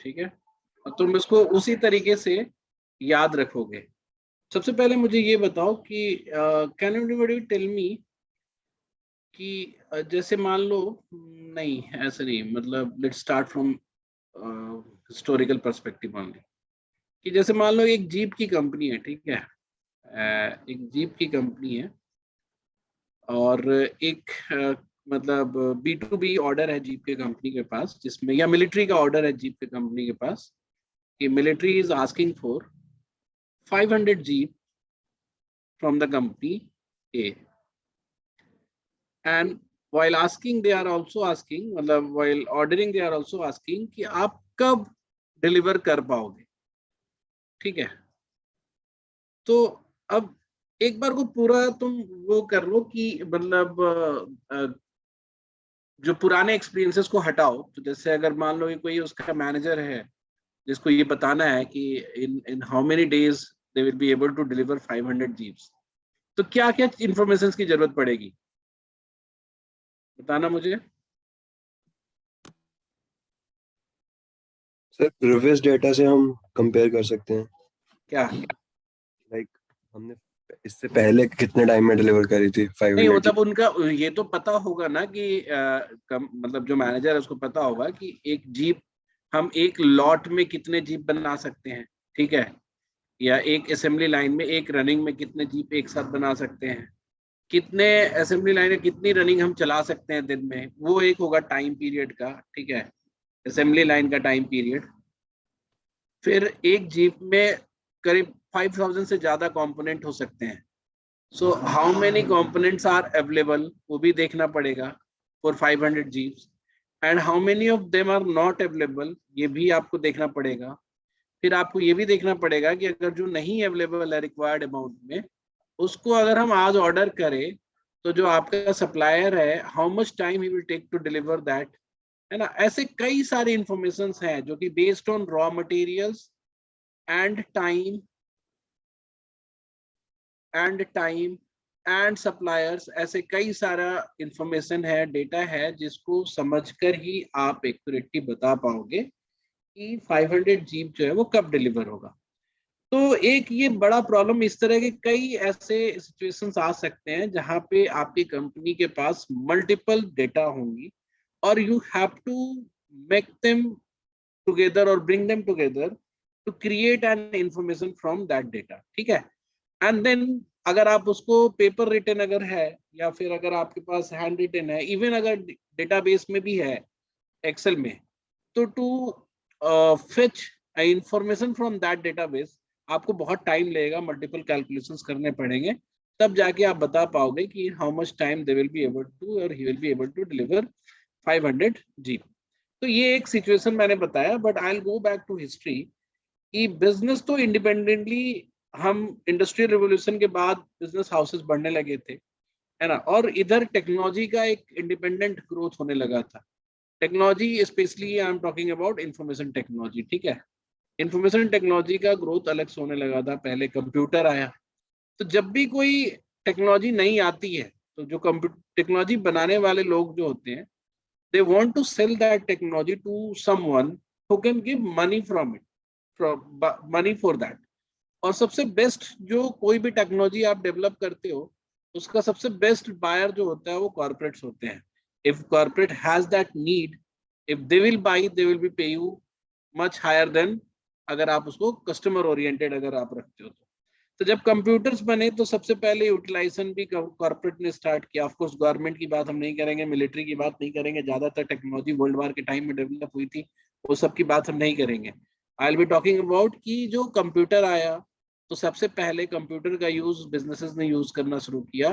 ठीक है, और तुम इसको उसी तरीके से याद रखोगे। सबसे पहले मुझे ये बताओ कि कैन एनीबॉडी टेल मी कि जैसे मान लो, नहीं ऐसे नहीं, मतलब let's start from historical perspective only, कि जैसे मान लो एक जीप की कंपनी है, ठीक है, एक जीप की कंपनी है, और एक मतलब B2B ऑर्डर है जीप के कंपनी के पास, जिसमें, या मिलिट्री का ऑर्डर है जीप के कंपनी के पास, कि military is asking for 500 jeep from the company A, and while asking they are also asking, मतलब while ordering they are also asking कि आप कब डिलीवर कर पाओगे, ठीक है। तो अब एक बार को पूरा तुम वो कर लो कि मतलब जो पुराने एक्सपीरियंसेस को हटाओ। तो जैसे अगर मान लो कि कोई उसका मैनेजर है जिसको ये बताना है कि in how many days they will be able to deliver 500 jeeps, तो क्या क्या इंफॉर्मेशन की जरूरत पड़ेगी, बताना मुझे। सर प्रीवियस डेटा से हम कंपेयर कर सकते हैं, क्या लाइक हमने इससे पहले कितने टाइम में डिलीवर करी थी नहीं, 500 जी। मतलब उनका ये तो पता होगा ना कि मतलब जो मैनेजर है उसको पता होगा कि एक जीप, हम एक लॉट में कितने जीप बना सकते हैं, ठीक है, या एक असेंबली लाइन में, एक रनिंग में कितने जीप एक साथ बना सकते हैं, कितने असेंबली लाइन में कितनी रनिंग हम चला सकते हैं दिन में, वो एक होगा टाइम पीरियड का, ठीक है, असेंबली लाइन का टाइम पीरियड। फिर एक जीप में करीब 5000 से ज्यादा कंपोनेंट हो सकते हैं, so how many components are available, वो भी देखना पड़ेगा for 500 jeeps, and how many of them are not available, ये भी आपको देखना पड़ेगा। फिर आपको ये भी देखना पड़ेगा कि अगर जो नहीं अवेलेबल है रिक्वायर्ड अमाउंट में, उसको अगर हम आज ऑर्डर करें, तो जो आपका सप्लायर है, how much time he will take to deliver that, है ना। ऐसे कई सारे इंफॉर्मेशन हैं जो कि based on raw materials and time and suppliers, ऐसे कई सारा इंफॉर्मेशन है, डेटा है, जिसको समझकर ही आप एक्यूरेटली बता पाओगे कि 500 जीप जो है वो कब डिलीवर होगा। तो एक ये बड़ा प्रॉब्लम, इस तरह के कई ऐसे सिचुएशंस आ सकते हैं जहां पे आपकी कंपनी के पास मल्टीपल डेटा होंगी, और you have to make them together और bring them together to create an information from that data, ठीक है। एंड देन अगर आप उसको पेपर रिटन अगर है, या फिर अगर आपके पास हैंड रिटन है, इवन अगर डेटाबेस में भी है एक्सेल में, तो to fetch information from that database आपको बहुत टाइम लगेगा, मल्टीपल कैलकुलेशंस करने पड़ेंगे, तब जाके आप बता पाओगे कि how much time they will be able to, और he will be able to deliver 500 jeep. तो ये एक सिचुएशन मैंने बताया, but I will go back to history, कि बिजनेस तो इंडिपेंडेंटली, हम इंडस्ट्रियल रिवोल्यूशन के बाद बिजनेस हाउसेस बढ़ने लगे थे, है ना, और इधर टेक्नोलॉजी का एक इंडिपेंडेंट ग्रोथ होने लगा था। Technology specially I am talking about information technology, ठीक है। इंफॉर्मेशन टेक्नोलॉजी का ग्रोथ अलग से होने लगा था, पहले कंप्यूटर आया। तो जब भी कोई टेक्नोलॉजी नहीं आती है, तो जो टेक्नोलॉजी बनाने वाले लोग जो होते हैं, they want to sell that technology to someone who can give money from it, from money for that। और सबसे बेस्ट, जो कोई भी टेक्नोलॉजी आप डेवलप करते हो, उसका सबसे बेस्ट बायर जो होता है वो कॉर्पोरेट्स होते हैं। If corporate has that need, if they will by, they will B पे यू मच हायर देन, अगर आप उसको कस्टमर ओरिएंटेड अगर आप रखते हो तो जब कंप्यूटर्स बने तो सबसे पहले यूटिलाइजेशन भी कॉर्पोरेट ने स्टार्ट किया। ऑफ कोर्स गवर्नमेंट की बात हम नहीं करेंगे, मिलिट्री की बात नहीं करेंगे, ज्यादातर टेक्नोलॉजी वर्ल्ड वार के टाइम में डेवलप हुई थी, वो सब की बात हम नहीं करेंगे। I will be talking about कि जो कंप्यूटर आया, तो सबसे पहले कंप्यूटर का यूज बिजनेसेस ने यूज करना शुरू किया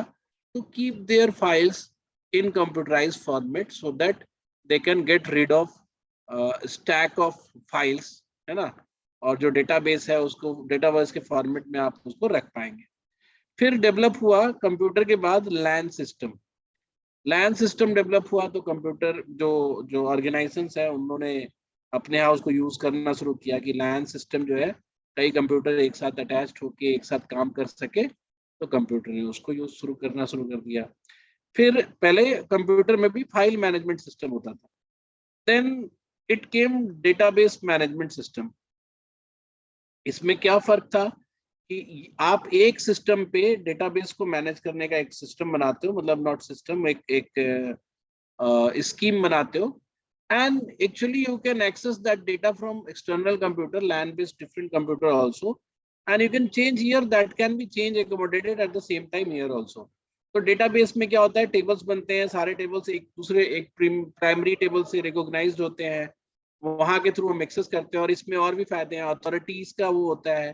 to keep their files in computerised format, so that they can get rid of stack of files, है ना, और जो डेटाबेस है उसको डेटाबेस के फॉर्मेट में आप उसको रख पाएंगे। फिर डेवलप हुआ कंप्यूटर के बाद लैन सिस्टम। लैन सिस्टम डेवलप हुआ तो कंप्यूटर जो जो ऑर्गेनाइजेशंस है उन्होंने अपने यहाँ उसको यूज करना शुरू किया कि लैन सिस्टम जो है, कई कंप्यूटर एक साथ अटैच्ड होके एक साथ काम कर सके, तो कंप्यूटर ने उसको यूज करना शुरू कर दिया। फिर पहले कंप्यूटर में भी फाइल मैनेजमेंट सिस्टम होता था, then it came database management system. इसमें क्या फर्क था कि आप एक सिस्टम पे डेटाबेस को मैनेज करने का एक सिस्टम बनाते हो, मतलब नॉट सिस्टम, एक स्कीम बनाते हो, and actually you can access that data from external computer, LAN based different computer also, and you can change here, that can be change accommodated at the same time here also. तो database में क्या होता है, tables बनते हैं, सारे tables एक दूसरे एक प्राइमरी टेबल से रिकॉग्नाइज्ड होते हैं, वहां के थ्रू हम एक्सेस करते हैं। और इसमें और भी फायदे हैं, अथॉरिटीज का वो होता है,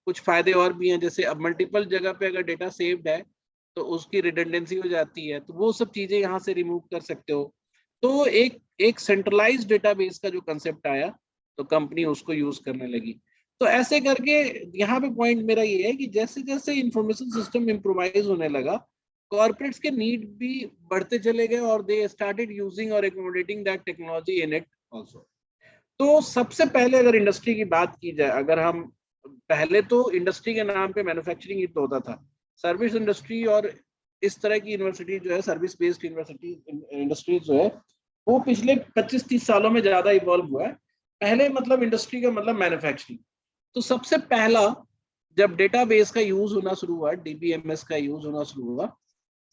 कुछ फायदे और भी हैं, जैसे अब मल्टीपल जगह पे अगर डेटा सेव्ड है तो उसकी रिडंडेंसी हो जाती है, तो वो सब चीजें यहाँ से रिमूव कर सकते हो। तो एक सेंट्रलाइज्ड डेटाबेस का जो कंसेप्ट आया, तो कंपनी उसको यूज करने लगी। तो ऐसे करके यहाँ पे पॉइंट मेरा ये है कि जैसे जैसे इंफॉर्मेशन सिस्टम इम्प्रोवाइज होने लगा, कॉर्पोरेट्स के नीड भी बढ़ते चले गए और दे स्टार्टेड यूजिंग और accommodating that technology in it also. तो सबसे पहले अगर इंडस्ट्री की बात की जाए, अगर हम पहले तो इंडस्ट्री के नाम पे मैन्युफैक्चरिंग ही तो होता था, सर्विस इंडस्ट्री और इस तरह की यूनिवर्सिटी जो है, सर्विस बेस्ड यूनिवर्सिटी इंडस्ट्री जो है, वो पिछले 25-30 सालों में ज्यादा इवॉल्व हुआ है। पहले मतलब इंडस्ट्री का मतलब मैन्युफैक्चरिंग। तो सबसे पहला जब डेटाबेस का यूज होना शुरू हुआ, डीबीएमएस का यूज होना शुरू हुआ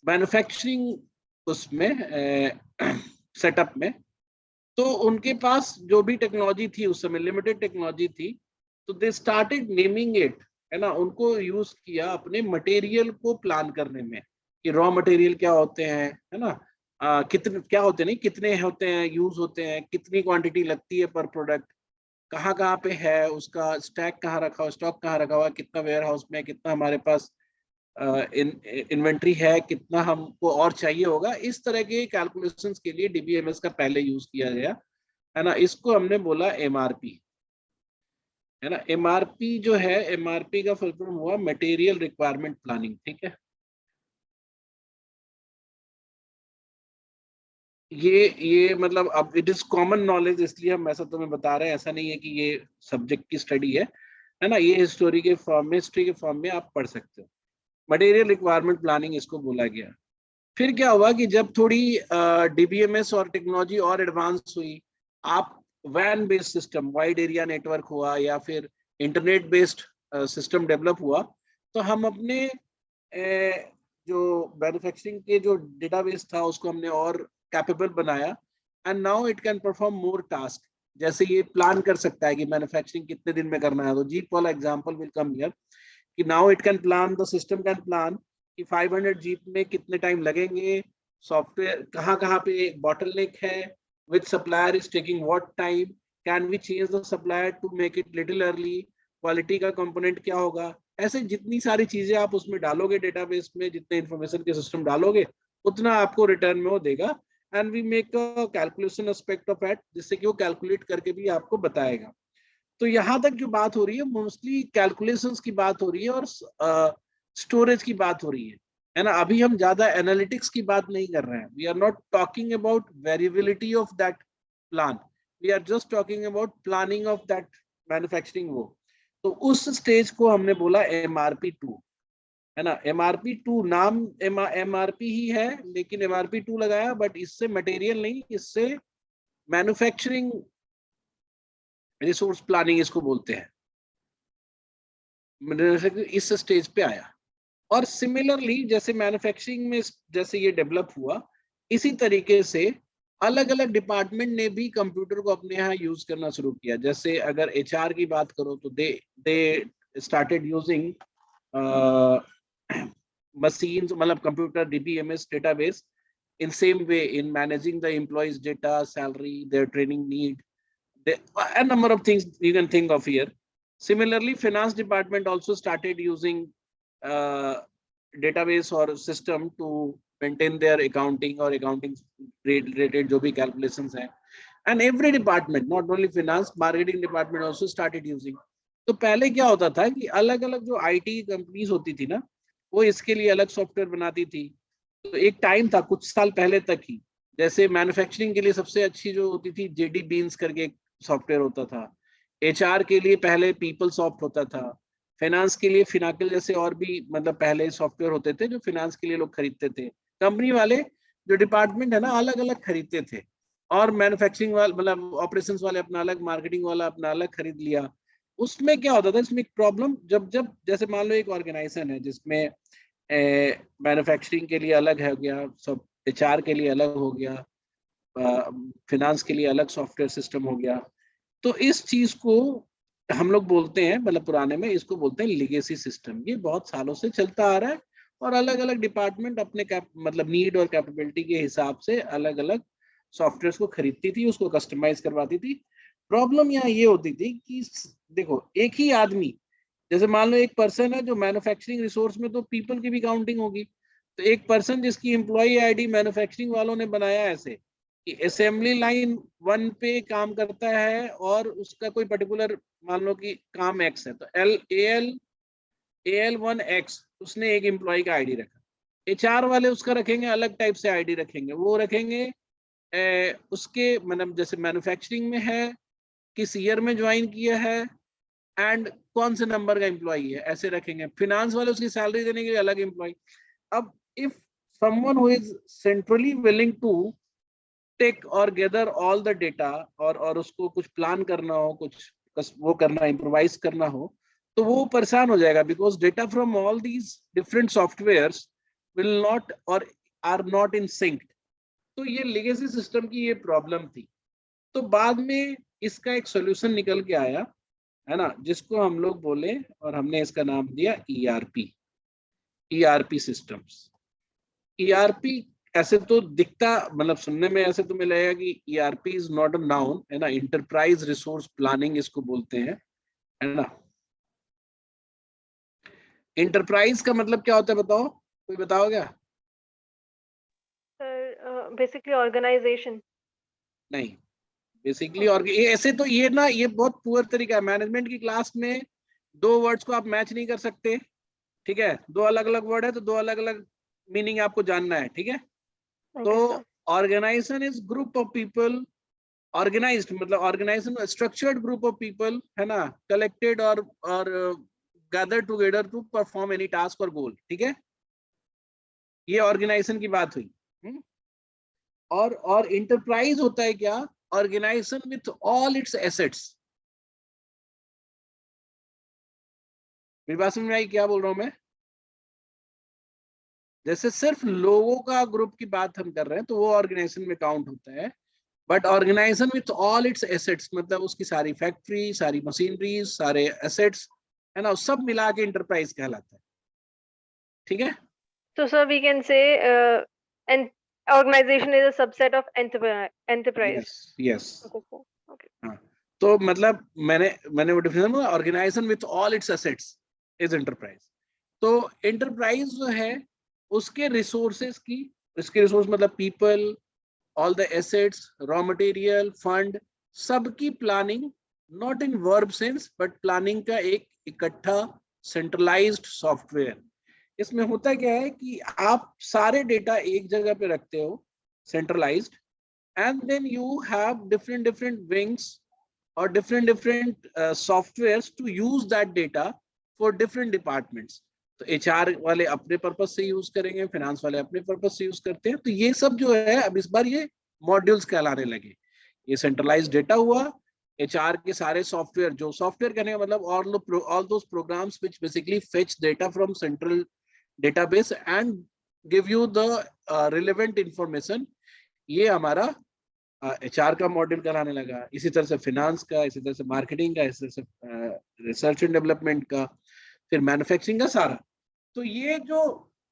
मैन्युफैक्चरिंग उसमें सेटअप में, तो उनके पास जो भी टेक्नोलॉजी थी उस समय लिमिटेड टेक्नोलॉजी थी, तो दे स्टार्टेड नेमिंग इट, है ना, उनको यूज किया अपने मटेरियल को प्लान करने में, कि रॉ मटेरियल क्या होते हैं, है ना, कितने क्या होते हैं, नहीं कितने होते हैं, यूज होते हैं, कितनी क्वांटिटी लगती है पर प्रोडक्ट, कहाँ कहाँ पे है, उसका स्टैक कहाँ रखा हुआ, स्टॉक कहाँ रखा हुआ, कितना वेयर हाउस में, कितना हमारे पास इन्वेंट्री है, कितना हमको और चाहिए होगा। इस तरह के कैलकुलेशंस के लिए डीबीएमएस का पहले यूज किया गया, है ना। इसको हमने बोला एमआरपी, है ना। एमआरपी जो है, एमआरपी का फुल फॉर्म हुआ मटेरियल रिक्वायरमेंट प्लानिंग, ठीक है। ये मतलब अब इट इज कॉमन नॉलेज, इसलिए हम ऐसा तुम्हें बता रहे हैं, ऐसा नहीं है कि ये सब्जेक्ट की स्टडी है ना। ये हिस्टोरी के फॉर्म में, हिस्ट्री के फॉर्म में आप पढ़ सकते हो। मटेरियल रिक्वायरमेंट प्लानिंग इसको बोला गया। फिर क्या हुआ कि जब थोड़ी डीबीएमएस और टेक्नोलॉजी और एडवांस हुई, आप वैन based system, wide area network हुआ, या फिर इंटरनेट बेस्ड सिस्टम डेवलप हुआ, तो हम अपने जो मैन्युफैक्चरिंग के जो डेटाबेस था उसको हमने और कैपेबल बनाया, and now it can perform more task. जैसे ये प्लान कर सकता है कि मैन्युफैक्चरिंग कितने दिन में करना है, तो जीप वाला एग्जांपल विल कम हियर, कि now it can plan, the system can plan कि 500 जीप में कितने टाइम लगेंगे, सॉफ्टवेयर कहाँ कहाँ पे बॉटलनेक है, which supplier is taking what time, can we change the supplier to make it little early, quality का कंपोनेंट क्या होगा। ऐसे जितनी सारी चीजें आप उसमें डालोगे डेटाबेस में, जितने इंफॉर्मेशन के सिस्टम डालोगे, उतना आपको रिटर्न में वो देगा। And we make a calculation aspect of it, जिससे कि वो कैलकुलेट करके भी आपको बताएगा। तो यहाँ तक जो बात हो रही है मोस्टली कैलकुलेशंस की बात हो रही है और स्टोरेज की बात हो रही है ना। अभी हम ज्यादा एनालिटिक्स की बात नहीं कर रहे हैं, we are not talking about variability of that plan, we are just talking about planning of that manufacturing वो। तो उस स्टेज को हमने बोला एमआरपी 2, है ना। एमआरपी 2 नाम एमआरपी ही है, लेकिन एमआरपी 2 लगाया, बट इससे मटेरियल नहीं, इससे मैन्युफैक्चरिंग रिसोर्स प्लानिंग इसको बोलते हैं, इस स्टेज पे आया। और सिमिलरली जैसे मैन्युफैक्चरिंग में जैसे ये डेवलप हुआ, इसी तरीके से अलग अलग डिपार्टमेंट ने भी कंप्यूटर को अपने यहाँ यूज करना शुरू किया। जैसे अगर एचआर की बात करो तो दे स्टार्टेड यूजिंग machines, मतलब computer, DBMS database in same way in managing the employees data, salary, their training need, a number of things you can think of here. Similarly, finance department also started using database or system to maintain their accounting or accounting related जो भी calculations हैं, and every department, not only finance, marketing department also started using. तो पहले क्या होता था कि अलग अलग जो आईटी कंपनीज होती थी ना, वो इसके लिए अलग सॉफ्टवेयर बनाती थी। तो एक टाइम था कुछ साल पहले तक ही, जैसे मैन्युफैक्चरिंग के लिए सबसे अच्छी जो होती थी जेडी बीन्स करके एक सॉफ्टवेयर होता था, एचआर के लिए पहले पीपल सॉफ्ट होता था, फाइनेंस के लिए फिनाकल जैसे और भी मतलब पहले सॉफ्टवेयर होते थे जो फाइनेंस के लिए लोग खरीदते थे। कंपनी वाले जो डिपार्टमेंट है ना, अलग अलग खरीदते थे। और मैन्युफैक्चरिंग वाला मतलब ऑपरेशंस वाले अपना अलग, मार्केटिंग वाला अपना अलग खरीद लिया। उसमें क्या होता था, इसमें एक प्रॉब्लम, जब जब जैसे मान लो एक ऑर्गेनाइजेशन है जिसमें मैन्युफैक्चरिंग के लिए अलग है हो गया, सब एचआर के लिए अलग हो गया, फिनांस के लिए अलग सॉफ्टवेयर सिस्टम हो गया, तो इस चीज को हम लोग बोलते हैं, मतलब पुराने में इसको बोलते हैं लिगेसी सिस्टम। ये बहुत सालों से चलता आ रहा है और अलग अलग डिपार्टमेंट अपने मतलब नीड और कैपेबिलिटी के हिसाब से अलग अलग सॉफ्टवेयर को खरीदती थी, उसको कस्टमाइज करवाती थी। प्रॉब्लम यहाँ ये होती थी कि देखो एक ही आदमी, जैसे मान लो एक पर्सन है जो मैन्युफैक्चरिंग रिसोर्स में, तो पीपल की भी काउंटिंग होगी। तो एक पर्सन जिसकी एम्प्लॉय आईडी मैन्युफैक्चरिंग वालों ने बनाया ऐसे कि असेंबली लाइन 1 पे काम करता है और उसका कोई पर्टिकुलर मान लो कि काम एक्स है, तो AL1X उसने एक एम्प्लॉय का आईडी रखा। एचआर वाले उसका रखेंगे अलग टाइप से आईडी रखेंगे, वो रखेंगे उसके मतलब जैसे मैन्युफैक्चरिंग में है, किस ईयर में ज्वाइन किया है एंड कौन से नंबर का एम्प्लॉय है, ऐसे रखेंगे। फिनांस वाले उसकी सैलरी देने के लिए अलग एम्प्लॉय। अब if someone who is centrally willing to take और गैदर ऑल द डेटा और उसको कुछ प्लान करना हो, कुछ वो करना, इम्प्रोवाइज करना हो, तो वो परेशान हो जाएगा, because data from all these different softwares will not और आर नॉट इन सिंक। तो ये लेगेसी सिस्टम की ये प्रॉब्लम थी। तो बाद में इसका एक सोल्यूशन निकल के आया, है ना, जिसको हम लोग बोले और हमने इसका नाम दिया ERP सिस्टम्स। ERP ऐसे तो दिखता, मतलब सुनने में ऐसे तो मिलेगा कि ERP is not a noun, है ना, इंटरप्राइज रिसोर्स प्लानिंग इसको बोलते हैं, है ना। इंटरप्राइज का मतलब क्या होता है बताओ, कोई बताओ क्या? Sir basically organisation. नहीं, बेसिकली और ये ऐसे तो ये ना, ये बहुत पुअर तरीका है। मैनेजमेंट की क्लास में दो वर्ड्स को आप मैच नहीं कर सकते, ठीक है, दो अलग अलग वर्ड है तो दो अलग अलग मीनिंग आपको जानना है, ठीक है। तो organisation is group of people, organised मतलब organisation structured group of people, है ना, कलेक्टेड और gather together to perform any task और गोल, ठीक है। ये ऑर्गेनाइजेशन की बात हुई। और इंटरप्राइज होता है क्या? Organisation with all its assets. मेरी बात समझ में आई क्या बोल रहा हूं मैं? जैसे सिर्फ लोगों का ग्रुप की बात हम कर रहे हैं तो वो ऑर्गेनाइजेशन में काउंट होता है, but organisation with all its assets मतलब उसकी सारी फैक्ट्री, सारी मशीनरी, सारे एसेट्स, है ना, सब मिला के इंटरप्राइज कहलाता है, ठीक है। So sir, we can say an organization is a subset of enterprise. Yes Okay, sir. Okay. हाँ, तो मतलब मैंने वो डिफिनेशन बोला, organisation with all its assets is enterprise. तो एंटरप्राइज जो है उसके रिसोर्सेज की, इसके रिसोर्स मतलब people, all the assets, raw material, fund, सबकी planning, not in verb sense but planning का एक इकट्ठा सेंट्रलाइज्ड सॉफ्टवेयर। इसमें होता क्या है कि आप सारे डेटा एक जगह पे रखते हो centralised, and then you have different wings or different softwares to use that data for different departments. तो HR वाले अपने पर्पस से यूज करेंगे, फाइनेंस वाले अपने पर्पस से यूज करते हैं। तो ये सब जो है अब इस बार ये मॉड्यूल्स कहलाने लगे। ये सेंट्रलाइज डेटा हुआ, HR के सारे सॉफ्टवेयर, जो सॉफ्टवेयर कहने का मतलब all those programs which basically fetch data from central database and give you the relevant information, ये हमारा HR का मॉड्यूल कराने लगा। इसी तरह से फिनांस का, इसी तरह से मार्केटिंग का, इसी तरह से रिसर्च एंड डेवलपमेंट का, फिर मैन्युफैक्चरिंग का सारा। तो ये जो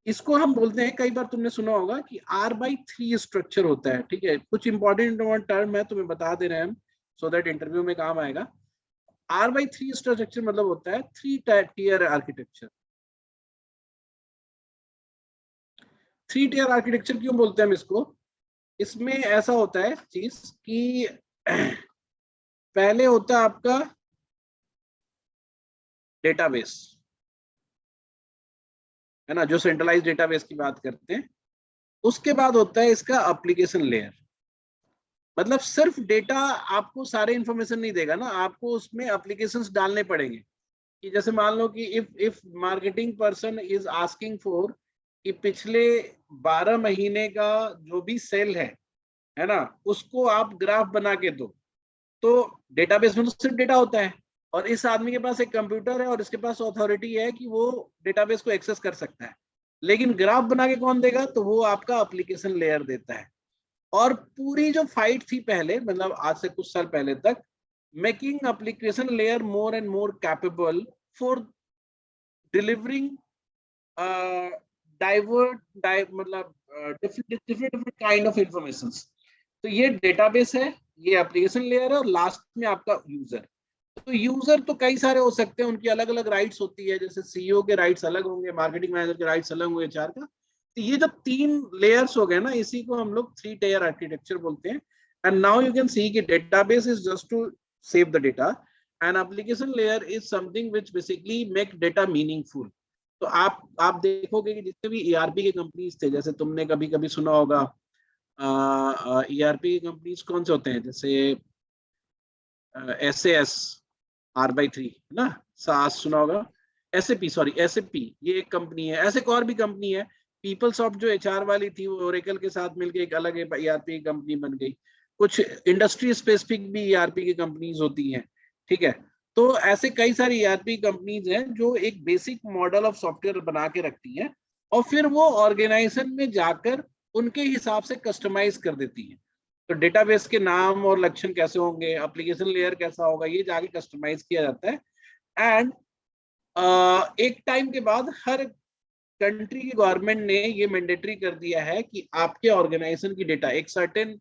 इसको हम बोलते हैं, कई बार तुमने सुना होगा कि R/3 स्ट्रक्चर होता है, ठीक है। कुछ इंपॉर्टेंट टर्म है तुम्हें बता दे रहे हैं हम, सो दैट इंटरव्यू में काम आएगा। R/3 स्ट्रक्चर मतलब होता है 3 tier आर्किटेक्चर। 3 tier आर्किटेक्चर क्यों बोलते हैं हम इसको? इसमें ऐसा होता है चीज कि पहले होता है आपका डेटाबेस, है ना, जो सेंट्रलाइज डेटाबेस की बात करते हैं। उसके बाद होता है इसका एप्लीकेशन लेयर, मतलब सिर्फ डेटा आपको सारे इंफॉर्मेशन नहीं देगा ना, आपको उसमें एप्लीकेशंस डालने पड़ेंगे। कि जैसे मान लो कि if marketing person is asking for कि पिछले 12 महीने का जो भी सेल है है ना, उसको आप ग्राफ बना के दो, तो डेटाबेस में तो सिर्फ डेटा होता है, और इस आदमी के पास एक कंप्यूटर है और इसके पास अथॉरिटी है कि वो डेटाबेस को एक्सेस कर सकता है, लेकिन ग्राफ बना के कौन देगा, तो वो आपका एप्लीकेशन लेयर देता है। और पूरी जो फाइट थी पहले, मतलब आज से कुछ साल पहले तक, making application layer more and more capable for delivering मतलब डिफरेंट काइंड ऑफ इंफॉर्मेशन। तो ये डेटाबेस है, ये एप्लीकेशन लेयर है, और लास्ट में आपका यूजर। तो यूजर तो कई सारे हो सकते हैं, उनकी अलग अलग राइट्स होती है, जैसे सीईओ के राइट्स अलग होंगे, मार्केटिंग मैनेजर के राइट्स अलग होंगे, एचआर का। तो ये जब 3 लेयर्स हो गए ना, इसी को हम लोग 3 टायर आर्किटेक्चर बोलते हैं। And now you can see कि database is just to save the data, and application layer is something which basically make data meaningful. तो आप देखोगे कि जितने भी ईआरपी के कंपनीज थे, जैसे तुमने कभी कभी सुना होगा, ईआरपी के कंपनीज कौन से होते हैं, जैसे SAS R/3 है ना, सास सुना होगा, SAP, सॉरी SAP ये एक कंपनी है। ऐसे एक और भी कंपनी है, पीपलसॉफ्ट जो एचआर वाली थी, वो ओरेकल के साथ मिलकर एक अलग ईआरपी कंपनी बन गई। कुछ इंडस्ट्री स्पेसिफिक भी ईआरपी की कंपनीज होती हैं, ठीक है। तो ऐसे कई सारी ईआरपी कंपनीज हैं जो एक बेसिक मॉडल ऑफ सॉफ्टवेयर बना के रखती हैं, और फिर वो ऑर्गेनाइजेशन में जाकर उनके हिसाब से कस्टमाइज कर देती हैं। तो डेटाबेस के नाम और लक्षण कैसे होंगे, एप्लीकेशन लेयर कैसा होगा, ये जाके कस्टमाइज किया जाता है। एंड एक टाइम के बाद हर कंट्री की गवर्नमेंट ने ये मैंडेटरी कर दिया है कि आपके ऑर्गेनाइजेशन की डेटा एक सर्टेन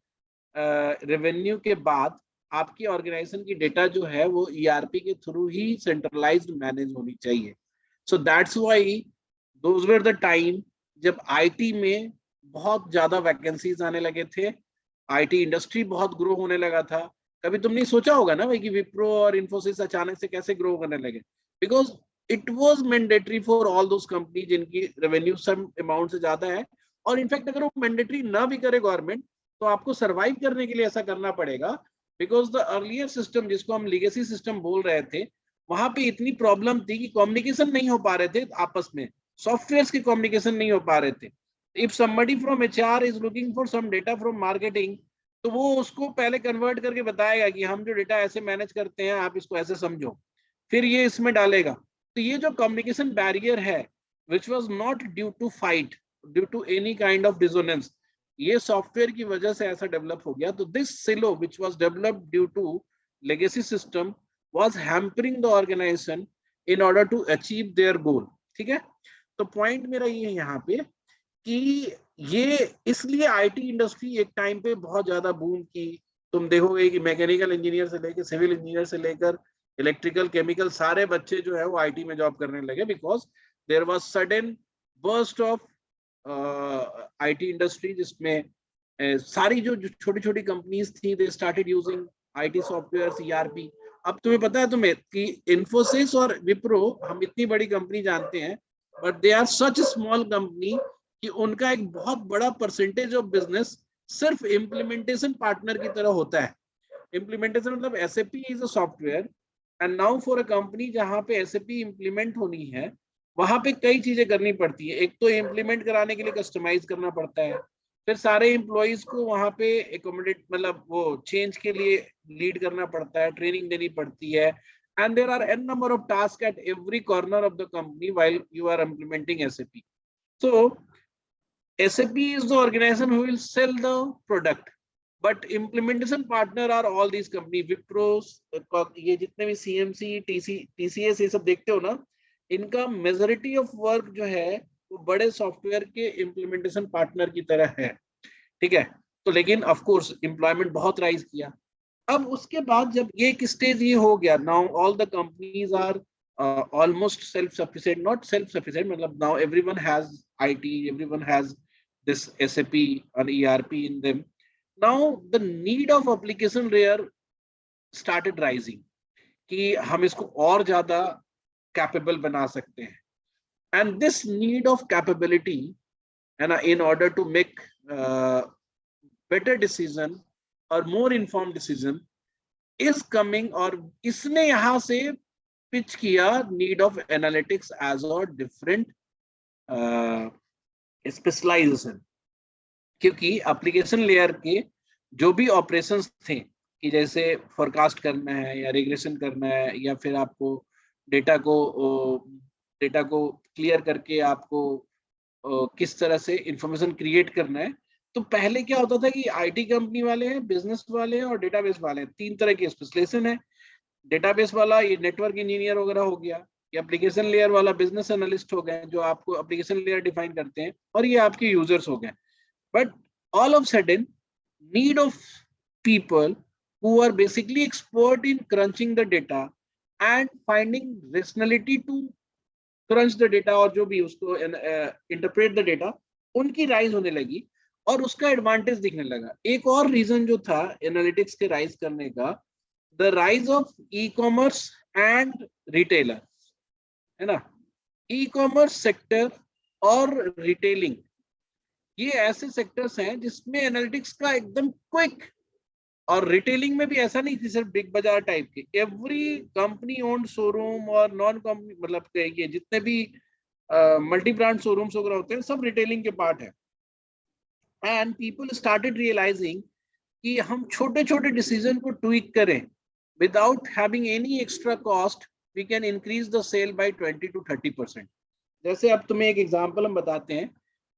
रेवेन्यू के बाद आपकी ऑर्गेनाइजेशन की डेटा जो है वो ईआरपी के थ्रू ही सेंट्रलाइज्ड मैनेज होनी चाहिए। So that's why those were the time जब आईटी में बहुत ज्यादा वैकेंसीज आने लगे थे, आईटी इंडस्ट्री बहुत ग्रो होने लगा था। कभी तुमने सोचा होगा ना भाई कि विप्रो और इन्फोसिस अचानक से कैसे ग्रो करने लगे, because it was mandatory for all those company जिनकी रेवेन्यू सम अमाउंट से ज्यादा है। और इनफैक्ट अगर वो मैंडेटरी ना भी करे गवर्नमेंट, तो आपको सरवाइव करने के लिए ऐसा करना पड़ेगा, बिकॉज द अर्लियर सिस्टम जिसको हम लीगेसी सिस्टम बोल रहे थे, वहां पे इतनी प्रॉब्लम थी कि कम्युनिकेशन नहीं हो पा रहे थे आपस में, सॉफ्टवेयर की कम्युनिकेशन नहीं हो पा रहे थे। If somebody from HR is looking for some data from marketing, तो वो उसको पहले कन्वर्ट करके बताएगा कि हम जो डेटा ऐसे मैनेज करते हैं, आप इसको ऐसे समझो, फिर ये इसमें डालेगा। तो ये जो कम्युनिकेशन बैरियर है, which was not due to fight, due to any kind of dissonance, ये सॉफ्टवेयर की वजह से ऐसा डेवलप हो गया। तो this silo which was developed due to legacy system was hampering the organization in order to achieve their goal। ठीक है, तो पॉइंट मेरा ये है यहाँ पे कि ये इसलिए आईटी इंडस्ट्री एक टाइम पे बहुत ज्यादा बूम की। तुम देखोगे कि मैकेनिकल इंजीनियर से लेकर सिविल इंजीनियर से लेकर इलेक्ट्रिकल केमिकल सारे बच्चे जो है वो आईटी में जॉब करने लगे, because there was sudden burst of IT industry, जिसमें सारी जो छोटी छोटी कंपनीज थी, they started using IT software ERP. अब तुम्हें पता है तुम्हें कि इन्फोसिस और विप्रो हम इतनी बड़ी कंपनी जानते हैं, but they are such small company कि उनका एक बहुत बड़ा परसेंटेज ऑफ बिजनेस सिर्फ इम्प्लीमेंटेशन पार्टनर की तरह होता है। इम्प्लीमेंटेशन मतलब SAP is a software, and now for a company जहां पे SAP इम्प्लीमेंट होनी है, वहां पे कई चीजें करनी पड़ती है। एक तो इम्प्लीमेंट कराने के लिए कस्टमाइज करना पड़ता है, फिर सारे एम्प्लॉइज को वहां पे एकोमोडेट मतलब वो चेंज के लिए लीड करना पड़ता है, ट्रेनिंग देनी पड़ती है, and there are n number of tasks at every corner of the company while you are implementing SAP. So SAP is the organization who will sell the product, but implementation partner are all these company, Wipro, ये जितने भी CMC, TCS ये सब देखते हो ना, इनका majority of work जो है वो बड़े सॉफ्टवेयर के इम्प्लीमेंटेशन पार्टनर की तरह है। ठीक है, तो लेकिन ऑफ कोर्स एम्प्लॉयमेंट बहुत राइज किया। अब उसके बाद जब ये एक स्टेज ये हो गया, now all the companies are almost self-sufficient, not self-sufficient, मतलब now everyone has IT, everyone has this SAP and ERP in them. Now the need of application layer started rising कि हम इसको और ज्यादा कैपेबल बना सकते हैं, and this need of capability and in order to make better decision or more informed decision is coming, और इसने यहाँ से पिच किया need of analytics as a different specialisation, क्योंकि एप्लीकेशन लेयर के जो भी ऑपरेशंस थे कि जैसे फोरकास्ट करना है या रिग्रेशन करना है या फिर आपको डेटा को क्लियर करके आपको किस तरह से इंफॉर्मेशन क्रिएट करना है, तो पहले क्या होता था कि आईटी कंपनी वाले हैं, बिजनेस वाले हैं और डेटाबेस वाले हैं, तीन तरह की स्पेशलाइजेशन है। डेटाबेस वाला ये नेटवर्क इंजीनियर वगैरह हो गया, ये एप्लीकेशन लेयर वाला बिजनेस एनालिस्ट हो गए जो आपको एप्लीकेशन लेयर डिफाइन करते हैं, और ये आपके यूजर्स हो गए। But all of sudden need of people who are basically expert in crunching the data and finding rationality to crunch the data और जो भी उसको interpret the data, उनकी राइज होने लगी और उसका एडवांटेज दिखने लगा। एक और रीजन जो था एनालिटिक्स के राइज करने का, the rise of e commerce and retailer, है ना। ई कॉमर्स सेक्टर और रिटेलिंग, ये ऐसे सेक्टर्स हैं जिसमें एनालिटिक्स का एकदम क्विक, और रिटेलिंग में भी ऐसा नहीं थी सिर्फ बिग बाजार टाइप के, एवरी कंपनी ओन्ड शोरूम और नॉन कंपनी मतलब ये जितने भी मल्टी ब्रांड शोरूम्स वगैरह होते हैं सब रिटेलिंग के पार्ट है। एंड पीपल स्टार्टेड रियलाइजिंग कि हम छोटे छोटे डिसीजन को ट्वीक करें without having any extra cost, we can increase the sale by 20 to 30%। जैसे अब तुम्हें एक एग्जांपल हम बताते हैं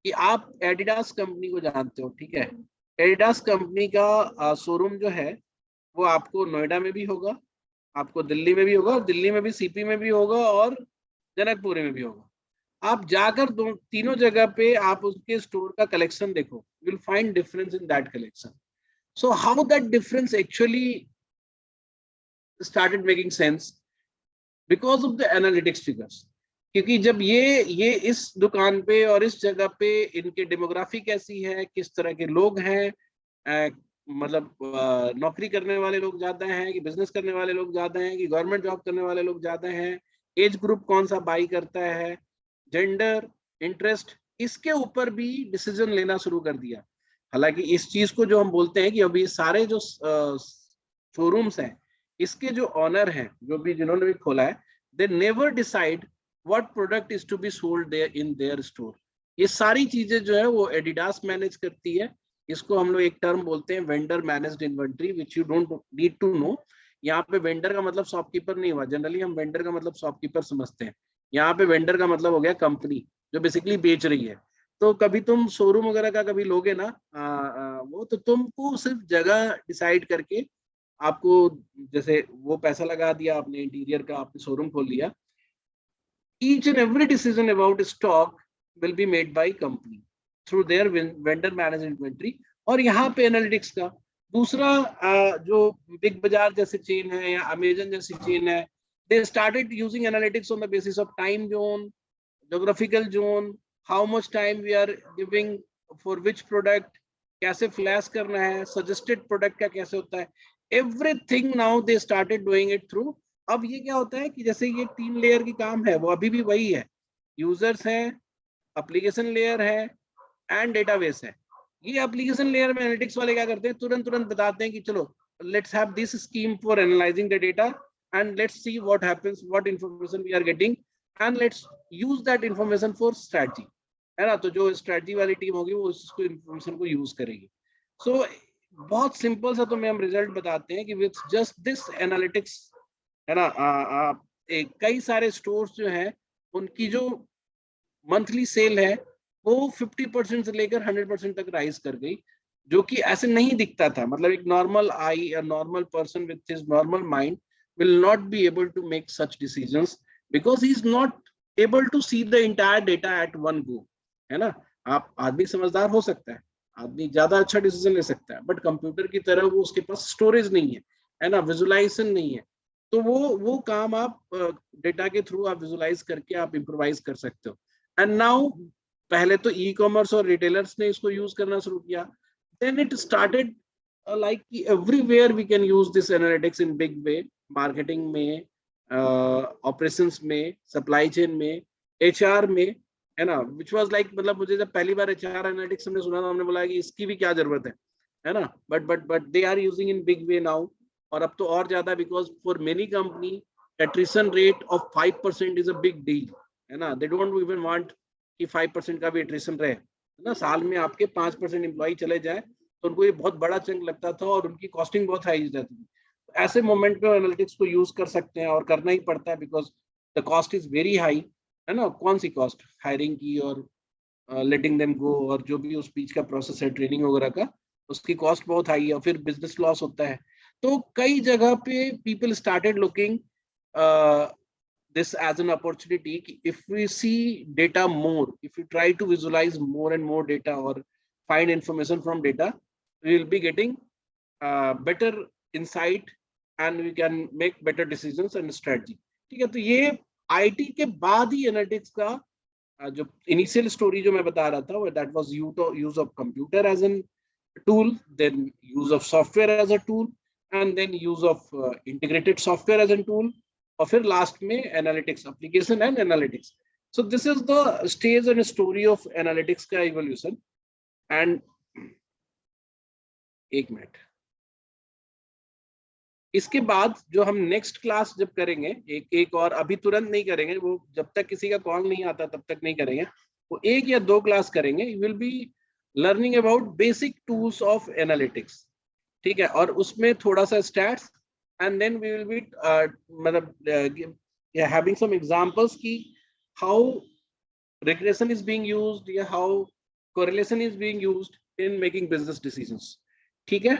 कि आप एडिडास कंपनी को जानते हो, ठीक है। एडिडास कंपनी का शोरूम जो है वो आपको नोएडा में भी होगा, आपको दिल्ली में भी होगा, और दिल्ली में भी सीपी में भी होगा और जनकपुरी में भी होगा। आप जाकर तीनों जगह पे आप उसके स्टोर का कलेक्शन देखो, you will find difference in that collection. So how that difference actually started making sense because of the analytics figures, क्योंकि जब ये इस दुकान पे और इस जगह पे इनके डेमोग्राफी कैसी है, किस तरह के लोग हैं, मतलब नौकरी करने वाले लोग ज्यादा हैं कि बिजनेस करने वाले लोग ज्यादा हैं कि गवर्नमेंट जॉब करने वाले लोग ज्यादा हैं, एज ग्रुप कौन सा बाई करता है, जेंडर, इंटरेस्ट, इसके ऊपर भी डिसीजन लेना शुरू कर दिया। हालांकि इस चीज को जो हम बोलते हैं कि अभी सारे जो शोरूम्स हैं, इसके जो ऑनर हैं, जो भी जिन्होंने भी खोला है, they never decide what product is to be sold there in their store। ये सारी चीजें जो है वो एडिडास मैनेज करती है। इसको हम लोग एक टर्म बोलते हैं vendor managed inventory, which you don't need to know. यहाँ पे वेंडर का मतलब शॉपकीपर नहीं हुआ, जनरली हम वेंडर का मतलब शॉपकीपर समझते हैं, यहाँ पे वेंडर का मतलब हो गया कंपनी जो बेसिकली बेच रही है। तो कभी तुम शोरूम वगैरह का कभी लोगे ना वो, तो तुमको सिर्फ जगह डिसाइड करके आपको, जैसे वो पैसा लगा दिया आपने इंटीरियर का, आपने शोरूम खोल लिया, each and every decision about stock will be made by company through their vendor managed inventory। और यहाँ पे एनालिटिक्स का दूसरा जो बिग बाजार जैसे चेन है या अमेजन जैसी चेन है, they started using analytics on the basis of time zone, geographical zone, how much time we are giving for which product, कैसे फ्लैश करना है, suggested product का कैसे होता है, everything now they started doing it through। अब ये क्या होता है कि जैसे ये 3 लेयर की काम है वो अभी भी वही है, यूजर्स है, एप्लीकेशन लेयर है एंड डेटाबेस है। ये एप्लीकेशन लेयर में एनालिटिक्स वाले क्या करते हैं, तुरंत बताते हैं कि चलो let's have this scheme for analysing the data and let's see what happens, what information we are getting and let's use that information for strategy, है ना। तो जो स्ट्रेटजी वाली टीम होगी वो उसको इंफॉर्मेशन को यूज करेगी। सो बहुत सिंपल सा तुम्हें हम रिजल्ट बताते हैं कि विथ जस्ट दिस एनालिटिक्स, है ना, कई सारे स्टोर्स जो हैं उनकी जो मंथली सेल है वो 50% से लेकर 100% तक राइज कर गई, जो कि ऐसे नहीं दिखता था। मतलब एक normal I, a normal person with his normal mind will not be able to make such decisions because he is not able to see the entire data at one go, है ना। आप आदमी समझदार हो सकता है, आदमी ज्यादा अच्छा डिसीजन ले सकता है, बट कंप्यूटर की तरह वो उसके पास स्टोरेज नहीं है ना, विजुअलाइजेशन नहीं है। तो वो काम आप डेटा के थ्रू आप विजुअलाइज करके आप इम्प्रोवाइज कर सकते हो। एंड नाउ पहले तो ई कॉमर्स और रिटेलर्स ने इसको यूज करना शुरू किया, then it started like everywhere we can use this analytics in big way, marketing में, ऑपरेशंस में, सप्लाई चेन में, एचआर में, है ना। विच वाज लाइक, मतलब मुझे जब पहली बार एचआर एनालिटिक्स हमने सुना था, हमने बोला कि इसकी भी क्या जरूरत है ना। But they are using in big way now, और अब तो और ज्यादा, because for many company attrition rate of 5% is a big deal, है ना। दे डोंट इवन वांट कि 5% का भी एट्रिशन रहे, है ना। साल में आपके 5% एम्प्लॉय चले जाए तो उनको ये बहुत बड़ा चंक लगता था और उनकी कॉस्टिंग बहुत हाई रहती थी। ऐसे मोमेंट पे एनालिटिक्स को यूज कर सकते हैं और करना ही पड़ता है, because the cost is very high, है ना। कौन सी कॉस्ट, हायरिंग की और लेटिंग देम गो और जो भी उस बीच का प्रोसेस है ट्रेनिंग वगैरह का, उसकी कॉस्ट बहुत हाई है और फिर बिजनेस लॉस होता है। तो कई जगह पे people started looking this as an opportunity. If we see data more, if we try to visualize more and more data or find information from data, we will be getting better insight and we can make better decisions and strategy. ठीक है, तो ये IT के बाद ही analytics का जो initial story जो मैं बता रहा था, that was use of computer as an tool, then use of software as a tool, and then use of integrated software as a tool, और फिर लास्ट में analytics application and analytics. So this is the stage and story of analytics का evolution. And एक minute, इसके बाद जो हम next class जब करेंगे, एक और अभी तुरंत नहीं करेंगे, वो जब तक किसी का कॉल नहीं आता तब तक नहीं करेंगे, वो 1 या 2 क्लास करेंगे. You will be learning about basic tools of analytics. ठीक है, और उसमें थोड़ा सा stats, and then we will be having some examples ki how regression is being used, या how correlation is being used in making business decisions. ठीक है.